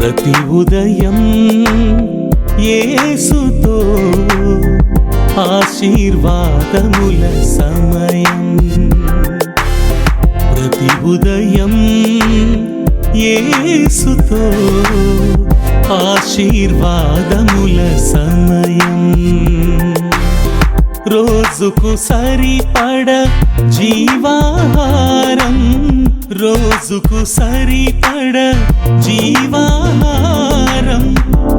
ప్రతి ఉదయం యేసుతో ఆశీర్వాదముల సమయం. ప్రతి ఉదయం యేసుతో ఆశీర్వాదముల సమయం. రోజుకు సరిపడ జీవాహారం, రోజుకు సరిపడ జీవాహారం,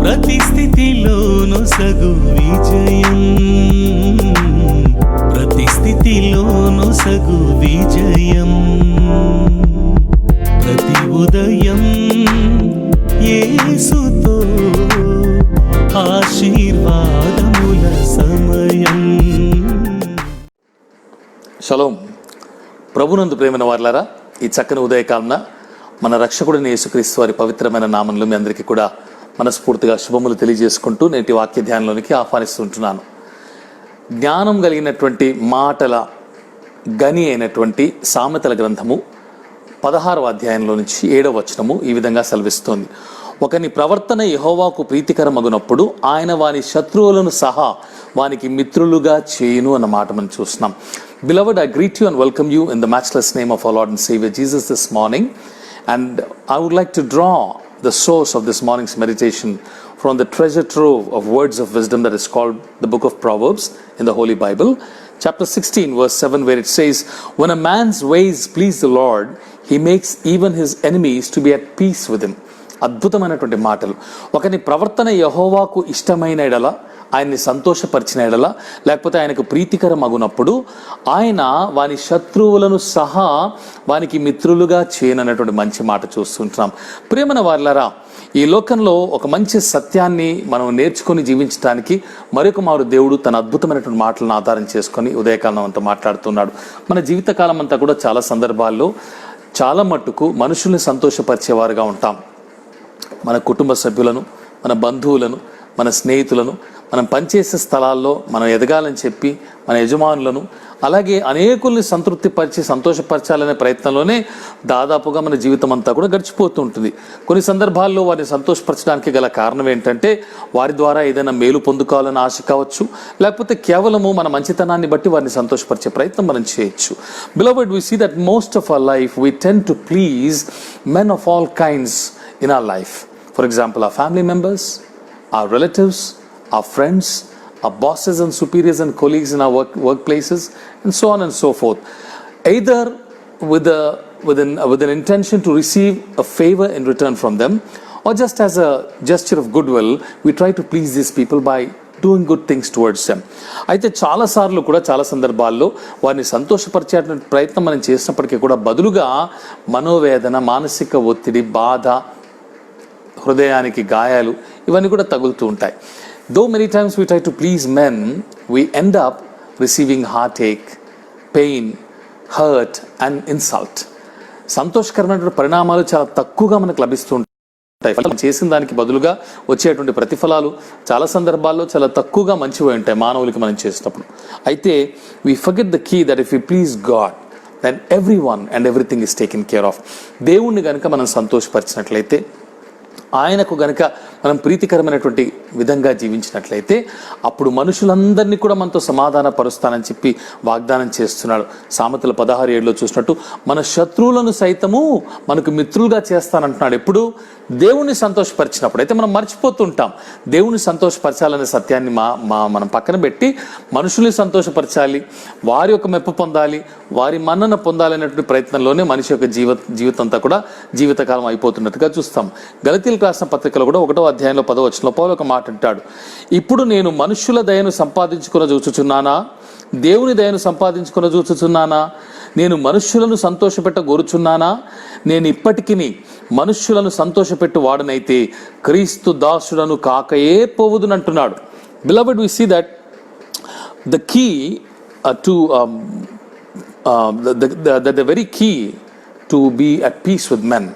ప్రతి స్థితిలోను సగు విజయం, ప్రతి స్థితిలోను సగు విజయం. ప్రతి ఉదయం యేసుతో ఆశీర్వాదముల సమయం. షలోం. ప్రభునందు ప్రేమైన వారలారా, ఈ చక్కని ఉదయకాలన మన రక్షకుడిని యేసుక్రీస్తు వారి పవిత్రమైన నామంలో మీ అందరికీ కూడా మనస్ఫూర్తిగా శుభములు తెలియజేసుకుంటూ నేటి వాక్య ధ్యానంలోనికి ఆహ్వానిస్తుంటున్నాను. జ్ఞానం కలిగినటువంటి మాటల గని అయినటువంటి సామెతల గ్రంథము 16వ అధ్యాయంలో నుంచి 7వ వచనము ఈ విధంగా సెలవిస్తోంది. ఒకని ప్రవర్తన యెహోవాకు ప్రీతికరమగునప్పుడు ఆయన వాని శత్రువులను సహా వానికి మిత్రులుగా చేయును అన్న మాట మనం చూస్తున్నాం. Beloved, I greet you and welcome you in the matchless name of our Lord and Savior Jesus this morning. And I would like to draw the source of this morning's meditation from the treasure trove of words of wisdom that is called the book of Proverbs in the Holy Bible. Chapter 16 verse 7, where it says, when a man's ways please the Lord, he makes even his enemies to be at peace with him. అద్భుతమైనటువంటి మాటలు. ఒకని ప్రవర్తన యెహోవాకు ఇష్టమైన ఎడల, ఆయన్ని సంతోషపరిచిన ఎడల, లేకపోతే ఆయనకు ప్రీతికరం అగునప్పుడు ఆయన వాని శత్రువులను సహా వానికి మిత్రులుగా చేయనన్నటువంటి మంచి మాట చూస్తుంటున్నాం. ప్రియమైన వారలారా, ఈ లోకంలో ఒక మంచి సత్యాన్ని మనం నేర్చుకొని జీవించడానికి మరొక మారు దేవుడు తన అద్భుతమైనటువంటి మాటలను ఆధారం చేసుకొని ఉదయకాలం అంతా మాట్లాడుతున్నాడు. మన జీవితకాలం అంతా కూడా చాలా సందర్భాల్లో చాలా మట్టుకు మనుషుల్ని సంతోషపరిచేవారుగా ఉంటాం. మన కుటుంబ సభ్యులను, మన బంధువులను, మన స్నేహితులను, మనం పనిచేసే స్థలాల్లో మనం ఎదగాలని చెప్పి మన యజమానులను, అలాగే అనేకుల్ని సంతృప్తిపరిచి సంతోషపరచాలనే ప్రయత్నంలోనే దాదాపుగా మన జీవితం అంతా కూడా గడిచిపోతూ ఉంటుంది. కొన్ని సందర్భాల్లో వారిని సంతోషపరచడానికి గల కారణం ఏంటంటే వారి ద్వారా ఏదైనా మేలు పొందుకోవాలని ఆశ కావచ్చు, లేకపోతే కేవలము మన మంచితనాన్ని బట్టి వారిని సంతోషపరిచే ప్రయత్నం మనం చేయొచ్చు. Beloved, we see that most of our life we tend to please men of all kinds in our life. For example, our family members, our relatives, our friends, our bosses and superiors and colleagues in our workplaces, and so on and so forth. Either with an intention to receive a favor in return from them, or just as a gesture of goodwill, we try to please these people by doing good things towards them. అయితే చాలాసార్లు కూడా చాలా సందర్భాల్లో వారిని సంతోషపరిచేటువంటి ప్రయత్నం మనం చేసినప్పటికీ కూడా బదులుగా మనోవేదన, మానసిక ఒత్తిడి, బాధ, హృదయానికి గాయాలు ఇవన్నీ కూడా తగులుతూ ఉంటాయి. Though many times we try to please men, we end up receiving heartache, pain, hurt and insult. సంతోషకరమైన పరిణామాలు చాలా తక్కువగా మనకు లభిస్తూ ఉంటాయి. చేసిన దానికి బదులుగా వచ్చేటువంటి ప్రతిఫలాలు చాలా సందర్భాల్లో చాలా తక్కువగా మంచివి ఉంటాయి మానవులకి మనం చేసినప్పుడు. అయితే we forget the key that if we please God, then everyone and everything is taken care of. దేవుణ్ణి గనుక మనం సంతోషపరిచినట్లయితే, ఆయనకు గనక మనం ప్రీతికరమైనటువంటి విధంగా జీవించినట్లయితే అప్పుడు మనుషులందరినీ కూడా మనతో సమాధాన పరుస్తానని చెప్పి వాగ్దానం చేస్తున్నాడు. సామెతల 16:7లో చూసినట్టు మన శత్రువులను సైతము మనకు మిత్రులుగా చేస్తానంటున్నాడు. ఎప్పుడు? దేవుణ్ణి సంతోషపరిచినప్పుడు. అయితే మనం మర్చిపోతుంటాం దేవుణ్ణి సంతోషపరచాలనే సత్యాన్ని మనం పక్కన పెట్టి మనుషుల్ని సంతోషపరచాలి, వారి యొక్క మెప్పు పొందాలి, వారి మన్నన పొందాలనేటువంటి ప్రయత్నంలోనే మనిషి యొక్క జీవితం అంతా కూడా జీవితకాలం అయిపోతున్నట్టుగా చూస్తాం. గలతీయులకు రాసిన పత్రికలో కూడా 1వ అధ్యాయంలో 10వ వచనంలో పౌలు ఒక మాట అంటాడు, ఇప్పుడు నేను మనుష్యుల దయను సంపాదించుకుని చూచుచున్నానా, దేవుని దయను సంపాదించుకుని చూచుచున్నానా, నేను మనుష్యులను సంతోషపెట్ట గోరుచున్నానా, నేను ఇప్పటికిని మనుష్యులను సంతోషపెట్టు వాడనైతే క్రీస్తు దాసులను కాకయే పోవుదునంటున్నాడు. Beloved, we see that the key the very key to be at peace with men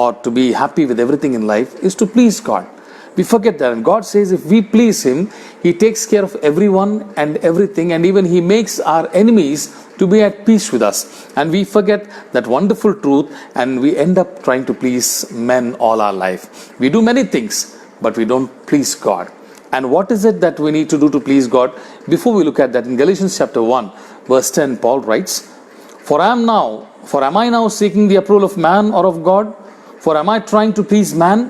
or to be happy with everything in life is to please God. We forget that, and God says if we please Him, He takes care of everyone and everything, and even He makes our enemies to to be at peace with us. And we forget that wonderful truth, and we end up trying to please men all our life. We do many things, but we don't please God. And what is it that we need to do to please God? Before we look at that, in Galatians chapter 1, verse 10, Paul writes, For am I now seeking the approval of man or of God? For am I trying to please man?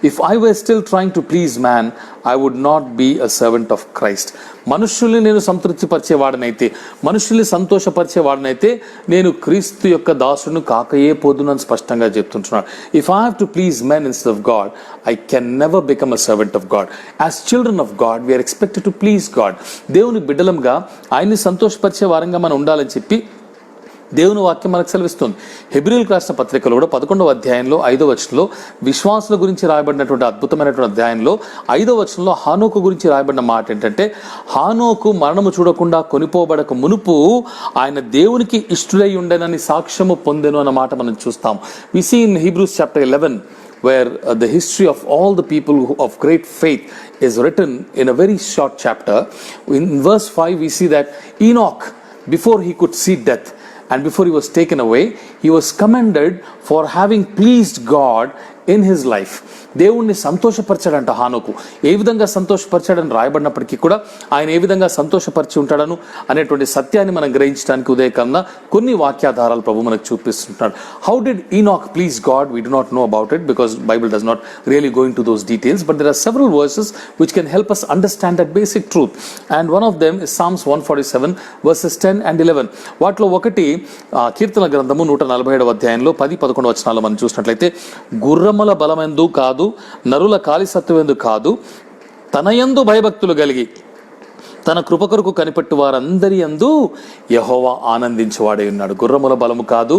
If I were still trying to please man, I would not be a servant of Christ. మనుషుల్ని నేను సంతృప్తిపరిచేవాడనైతే, మనుషుల్ని సంతోషపరిచేవాడనైతే నేను క్రీస్తు యొక్క దాసును కాకయే పోదునని స్పష్టంగా చెప్తుంటున్నాడు. If I have to please men instead of God, I can never become a servant of God. As children of God, we are expected to please God. దేవుని బిడ్డలంగా ఆయన్ని సంతోషపరిచే వారంగా మనం ఉండాలని చెప్పి దేవుని వాక్యం మనకు సెలవిస్తుంది. హెబ్రీయులకు రాసిన పత్రికలో కూడా 11వ అధ్యాయంలో 5వ వచనంలో విశ్వాసుల గురించి రాయబడినటువంటి అద్భుతమైనటువంటి అధ్యాయంలో 5వ వచనంలో హానోకు గురించి రాయబడిన మాట ఏంటంటే, హానోకు మరణము చూడకుండా కొనిపోబడక మునుపు ఆయన దేవునికి ఇష్టుడై ఉండెనని సాక్ష్యము పొందెను అన్న మాట మనం చూస్తాం. We see in Hebrews chapter 11 where the history of all the people of great faith is written in a very short chapter. In verse 5 we see that Enoch, before he could see death and before he was taken away, he was commended for having pleased God in his life. దేవుణ్ణి సంతోషపరచాడంట హానోకు. ఏ విధంగా సంతోషపరచాడని రాయబడినప్పటికీ కూడా ఆయన ఏ విధంగా సంతోషపరిచి ఉంటాడను అనేటువంటి సత్యాన్ని మనం గ్రహించడానికి ఉదయకన్నా కొన్ని వాక్యాధారాలు ప్రభు మనకు చూపిస్తుంటాడు. How did Enoch please God? We do not know about it because Bible does not really go into those details, but there are several verses which can help us understand that basic truth. And one of them is Psalms 147 verses 10 and 11. వాటిలో ఒకటి కీర్తన గ్రంథము 147వ అధ్యాయంలో 10-11 వచనాలు మనం చూసినట్లయితే, గుర్రముల బలమెందు కాదు, నరుల కాలి సత్తువెందు కాదు, తన యందు భయభక్తులు కలిగి తన కృప కొరకు కనిపెట్టు వారందరి యందు యెహోవా ఆనందించేవాడై ఉన్నాడు. గుర్రముల బలము కాదు,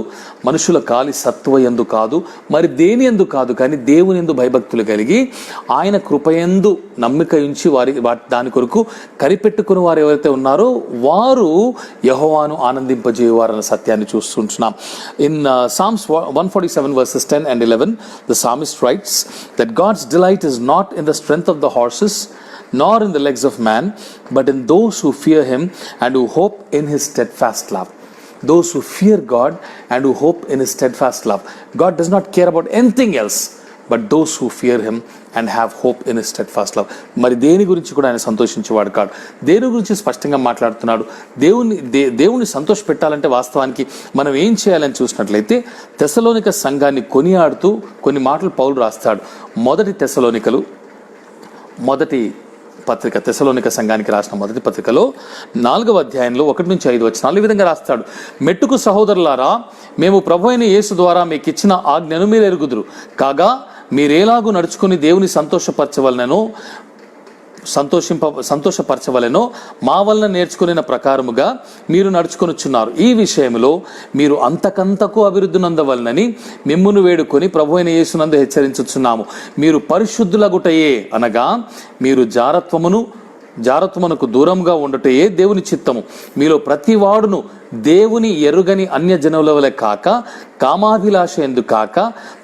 మనుషుల కాలి సత్తువ యందు కాదు, మరి దేని యందు కాదు, కానీ దేవుని యందు భయభక్తులు కలిగి ఆయన కృపయందు నమ్మిక ఉంచి దాని కొరకు కనిపెట్టుకుని వారు ఎవరైతే ఉన్నారో వారు యెహోవాను ఆనందింపజేయవారన్న సత్యాన్ని చూస్తుంటున్నాం. In Psalms 147 verses 10 and 11, the psalmist writes that God's delight is not in the strength of the horses nor in the legs of man, but in those who fear him and who hope in his steadfast love. Those who fear God and who hope in his steadfast love. God does not care about anything else but those who fear him and have hope in his steadfast love. మరి దేని గురించి కూడా ఆయన సంతోషించేవాడు కాదు. దేని గురించి స్పష్టంగా మాట్లాడుతున్నాడు. దేవుని సంతోష పెట్టాలంటే వాస్తవానికి మనం ఏం చేయాలని చూసినట్లయితే తెస్సలోనిక సంఘాన్ని కొనియాడుతూ కొన్ని మాటలు పౌలు రాస్తాడు. మొదటి పత్రిక తెస్సలోనిక సంఘానికి రాసిన మొదటి పత్రికలో 4వ అధ్యాయంలో 1-5 వచనాలు ఈ విధంగా రాస్తాడు. మెట్టుకు సహోదరులారా, మేము ప్రభు అయిన యేసు ద్వారా మీకు ఇచ్చిన ఆజ్ఞను మీరు ఎరుగుదురు కాగా, మీరేలాగూ నడుచుకుని దేవుని సంతోషపరచవలెనో మా వలన నేర్చుకునే ప్రకారముగా మీరు నడుచుకొనుచున్నారు. ఈ విషయంలో మీరు అంతకంతకు అభివృద్ధి నందవలనని మిమ్మును వేడుకొని ప్రభు అయిన యేసునందు హెచ్చరించుచున్నాము. మీరు పరిశుద్ధులగుటయే అనగా మీరు జారత్వమునకు దూరంగా ఉండటయే దేవుని చిత్తము. మీలో ప్రతి వాడును దేవుని ఎరుగని అన్యజనుల వలె కాక, కామాభిలాష ఎందు కాక,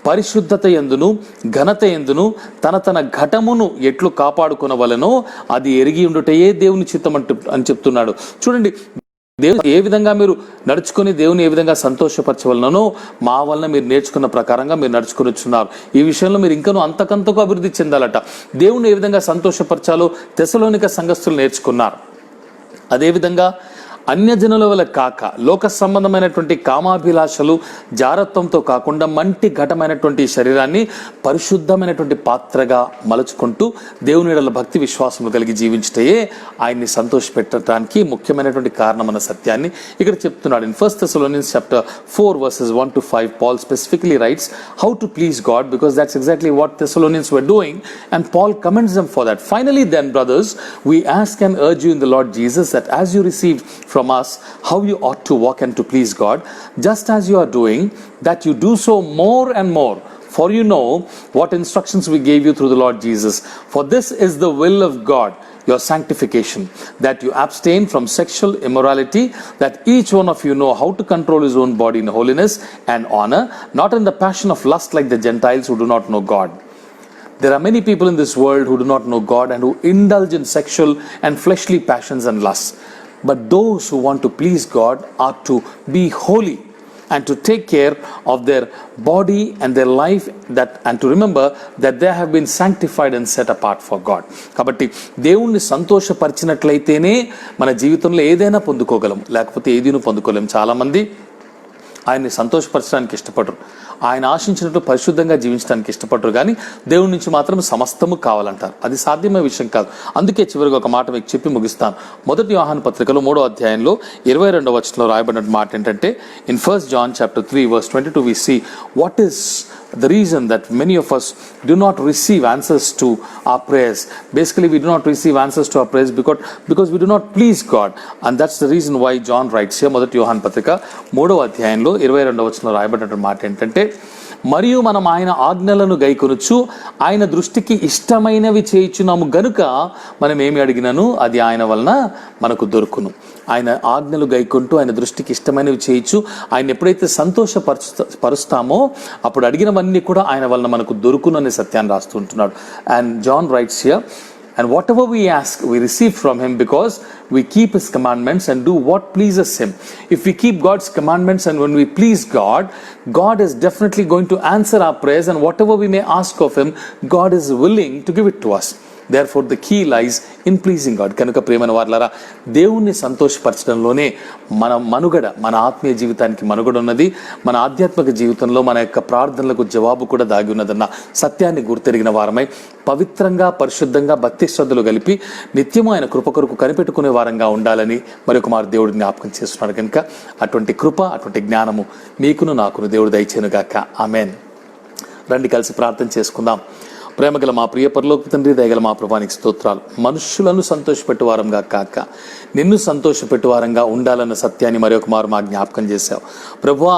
పరిశుద్ధత ఎందును ఘనత ఎందును తన ఘటమును ఎట్లు కాపాడుకొనవలెనో అది ఎరిగి ఉండుటయే దేవుని చిత్తం అని చెప్తున్నాడు. చూడండి, దేవుడు ఏ విధంగా మీరు నడుచుకొని దేవుని ఏ విధంగా సంతోషపరచవలనో మా వలన మీరు నేర్చుకున్న ప్రకారంగా మీరు నడుచుకుని వచ్చున్నారు. ఈ విషయంలో మీరు ఇంకనూ అంతకంతకు అభివృద్ధి చెందాలట. దేవుని ఏ విధంగా సంతోషపరచాలో తెస్సలోనిక సంఘస్థులు నేర్చుకున్నారు. అదేవిధంగా అన్యజనుల వల్ల కాక, లోక సంబంధమైనటువంటి కామాభిలాషలు జారత్వంతో కాకుండా మంటి ఘటమైనటువంటి శరీరాన్ని పరిశుద్ధమైనటువంటి పాత్రగా మలుచుకుంటూ దేవుని యెడల భక్తి విశ్వాసము కలిగి జీవించటయే ఆయన్ని సంతోషపెట్టడానికి ముఖ్యమైనటువంటి కారణం అన్న సత్యాన్ని ఇక్కడ చెప్తున్నాడు. In 1 Thessalonians chapter 4 verses 1-5 Paul specifically writes how to please God, because that's exactly what Thessalonians were doing, and Paul commends them for that. Finally then, brothers, we ask and urge you in the Lord Jesus that as you received from us how you ought to walk and to please God, just as you are doing, that you do so more and more. For you know what instructions we gave you through the Lord Jesus. For this is the will of God, your sanctification, that you abstain from sexual immorality, that each one of you know how to control his own body in holiness and honor, not in the passion of lust like the Gentiles who do not know God. There are many people in this world who do not know God and who indulge in sexual and fleshly passions and lusts. but those who want to please God are to be holy and to take care of their body and their life, that and to remember that they have been sanctified and set apart for God. కాబట్టి దేవుణ్ణి సంతోషపరిచినట్లయితేనే మన జీవితంలో ఏదైనా పొందుకోగలం, లేకపోతే ఏదీను పొందుకోలేం. చాలామంది ఆయన్ని సంతోషపరచడానికి ఇష్టపడరు, ఆయన ఆశించినట్లు పరిశుద్ధంగా జీవించడానికి ఇష్టపడరు, కానీ దేవుడి నుంచి మాత్రం సమస్తము కావాలంటారు. అది సాధ్యమైన విషయం కాదు. అందుకే చివరిగా ఒక మాట మీకు చెప్పి ముగిస్తాను. మొదటి యోహాను పత్రికలో 3వ అధ్యాయంలో 22వ వచనంలో రాయబడిన మాట ఏంటంటే, in 1 John chapter 3 verse 22 we see what is the reason that many of us do not receive answers to our prayers. Basically we do not receive answers to our prayers because we do not please God, and that's the reason why John writes here. మొదటి యోహాను పత్రిక 3వ అధ్యాయంలో 22వ వచనంలో రాయబడిన మాట ఏంటంటే, మరియు మనం ఆయన ఆజ్ఞలను గైకొనుచు ఆయన దృష్టికి ఇష్టమైనవి చేయుచున్నాము గనుక మనం ఏమి అడిగినను అది ఆయన వలన మనకు దొరుకును. ఆయన ఆజ్ఞలు గైకొంటూ ఆయన దృష్టికి ఇష్టమైనవి చేయొచ్చు. ఆయన ఎప్పుడైతే సంతోషపరుస్తామో అప్పుడు అడిగినవన్నీ కూడా ఆయన వలన మనకు దొరుకును అనే సత్యాన్ని రాస్తుంటున్నాడు. And John writes here, and whatever we ask we receive from him because we keep his commandments and do what pleases him. If we keep God's commandments and when we please God, God is definitely going to answer our prayers, and whatever we may ask of him, God is willing to give it to us. Therefore the key lies in pleasing God. కనుక ప్రియమైన వారలారా, దేవుణ్ణి సంతోషపరచడంలోనే మన మనుగడ, మన ఆత్మీయ జీవితానికి మనుగడ ఉన్నది. మన ఆధ్యాత్మిక జీవితంలో మన యొక్క ప్రార్థనలకు జవాబు కూడా దాగి ఉన్నదన్న సత్యాన్ని గుర్తెరిగిన వారమై పవిత్రంగా, పరిశుద్ధంగా, భక్తి శ్రద్ధలు కలిపి నిత్యము ఆయన కృప కొరకు కనిపెట్టుకునే వారంగా ఉండాలని మరొక మారు దేవుడిని జ్ఞాపకం చేస్తున్నాడు. కనుక అటువంటి కృప, అటువంటి జ్ఞానము మీకును నాకును దేవుడు దయచేయునుగాక. ఆమేన్. రండి కలిసి ప్రార్థన చేసుకుందాం. ప్రేమగల మా ప్రియ పరలోక తండ్రి, దయగల మా ప్రభువానికి స్తోత్రాలు. మనుషులను సంతోషపెట్టు వారంగా కాక నిన్ను సంతోషపెట్టు వారంగా ఉండాలన్న సత్యాన్ని మరొక మారు మా జ్ఞాపకం చేశావు. ప్రభువా,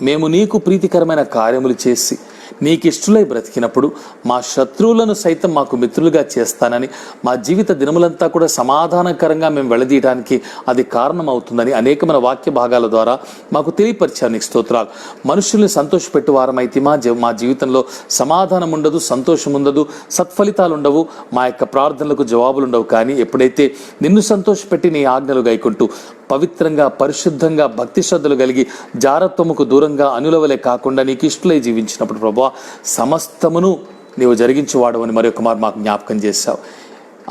మేము నీకు ప్రీతికరమైన కార్యములు చేసి నీకు ఇష్టలై బ్రతికినప్పుడు మా శత్రువులను సైతం మాకు మిత్రులుగా చేస్తానని, మా జీవిత దినములంతా కూడా సమాధానకరంగా మేము వెళ్ళదీయడానికి అది కారణం అవుతుందని అనేకమైన వాక్య భాగాల ద్వారా మాకు తెలియపరిచారు. నీకు స్తోత్రాలు. మనుషుల్ని సంతోషపెట్టు వారమైతే మా జీవితంలో సమాధానం ఉండదు, సంతోషం ఉండదు, సత్ఫలితాలు ఉండవు, మా యొక్క ప్రార్థనలకు జవాబులు ఉండవు. కానీ ఎప్పుడైతే నిన్ను సంతోషపెట్టి నీ ఆజ్ఞలు గైకుంటూ పవిత్రంగా, పరిశుద్ధంగా, భక్తి శ్రద్ధలు కలిగి జారత్వముకు దూరంగా అనులవలే కాకుండా నీకు ఇష్టలై జీవించినప్పుడు ప్రభువా, సమస్తమును నీవు జరిగించేవాడవని మరొక మారు మాకు జ్ఞాపకం చేశావు.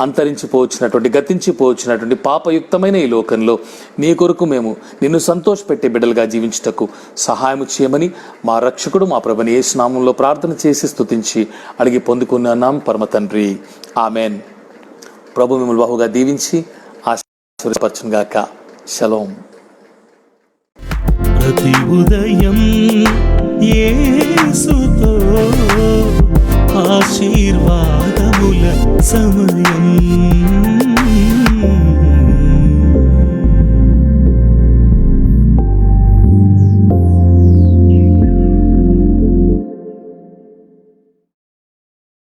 అంతరించిపోవచ్చినటువంటి, గతించిపోవచ్చినటువంటి పాపయుక్తమైన ఈ లోకంలో నీ కొరకు మేము నిన్ను సంతోషపెట్టే బిడ్డలుగా జీవించుటకు సహాయం చేయమని మా రక్షకుడు, మా ప్రభుని యేసు నామములో ప్రార్థన చేసి స్తుతించి అడిగి పొందుకున్నాం పరమ తండ్రి. ఆమెన్. ప్రభు మిమ్మల్ని బహుగా దీవించి ఆశీర్వదించుగాక. షలోం. ప్రతి ఉదయం యేసుతో ఆశీర్వాదముల సమయం.